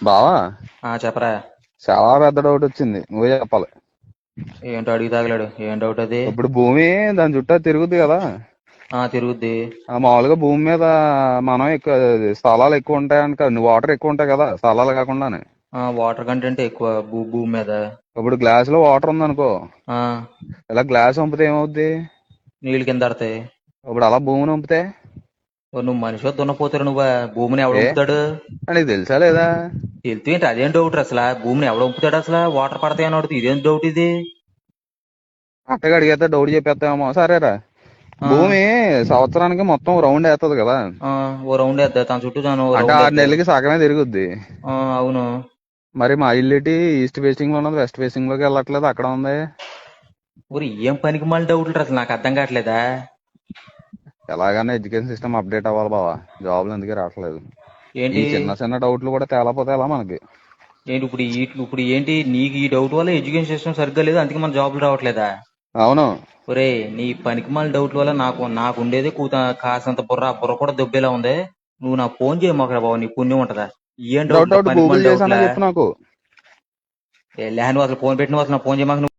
బావా, చెప్పరా. చాలా పెద్ద డౌట్ వచ్చింది, నువ్వే చెప్పాలి. ఏంటో అడిగి తాగలేడు, ఏం డౌట్ అది? ఇప్పుడు భూమి దాని చుట్టూ తిరుగుద్ది కదా. తిరుగుద్ది. మామూలుగా భూమి మీద మనం ఎక్కువ స్థలాలు ఎక్కువ ఉంటాయని కాదు, వాటర్ ఎక్కువ ఉంటాయి కదా స్థలాలు కాకుండానే. వాటర్ కంటెంట్ ఎక్కువ భూమి మీద. ఇప్పుడు గ్లాస్ లో వాటర్ ఉందనుకో, ఆ ఇలా గ్లాస్ వంపితే ఏమవుద్ది? నీళ్ళు కింద పడతాయి. ఇప్పుడు అలా భూమిని వంపితే నువ్వు మనిషి దున్నపోతారు నువ్వా? భూమిని ఎవడు ఏ వంపుతాడు? అని నీకు తెలుసా లేదా? తెలుసు ఏంటి? అదేం డౌట్ అసలు? భూమిని ఎవడు వంపుతాడు అసలు? వాటర్ పడతాయి అని అడుగుతుంది, ఇదేం డౌట్ ఇది? అట్టగా అడిగేస్తే డౌట్ చెప్పేస్తామేమో. సరేరా, ఆ భూమి సంవత్సరానికి మొత్తం రౌండ్ వేస్తుంది కదా. ఆ ఓ రౌండ్ వేద్దా, తన చుట్టూ తను ఓ అంటే రౌండ్ 6 వేద్దా? నెలలకి సగమే తిరుగుద్ది. అవును. మరి మా ఇల్లు ఏంటి ఈస్ట్ ఫేసింగ్ లో ఉన్నది, వెస్ట్ ఫేసింగ్ లోకి వెళ్ళట్లేదు, అక్కడ ఉంది. ఊరి ఏం పనికి మళ్ళీ డౌట్లు అసలు నాకు అర్థం కావట్లేదా? ఎలాగైనా ఎడ్యుకేషన్ సిస్టమ్ అప్డేట్ అవ్వాలి బావా, జాబ్లు ఎందుకు రావట్లేదు. ఈ ఏంటి చిన్న చిన్న డౌట్లు కూడా తేలపోతే ఎలా మనకి? ఏంటి ఇప్పుడు ఏంటి నీకు ఈ డౌట్ వల్ల ఎడ్యుకేషన్ సిస్టమ్ సరిగ్గా లేదు, అందుకే మన జాబులు రావట్లేదా? అవును. ఒరే, నీ పనికిమాల డౌట్ వల్ల నాకు ఉండేది కాసంత బుర్ర కూడా దొబ్బేలా ఉంది. నువ్వు నాకు ఫోన్ చేయమాకరా బాబు, నీ పుణ్యం ఉంటదా? ఏం డౌట్ డౌట్లు, డౌట్ పనికిమాల గూగుల్ చేసానో డౌట్లా? చెప్పు నాకు. నువ్వు అసలు ఫోన్ పెట్టిన అసలు నాకు ఫోన్ చేయమాక.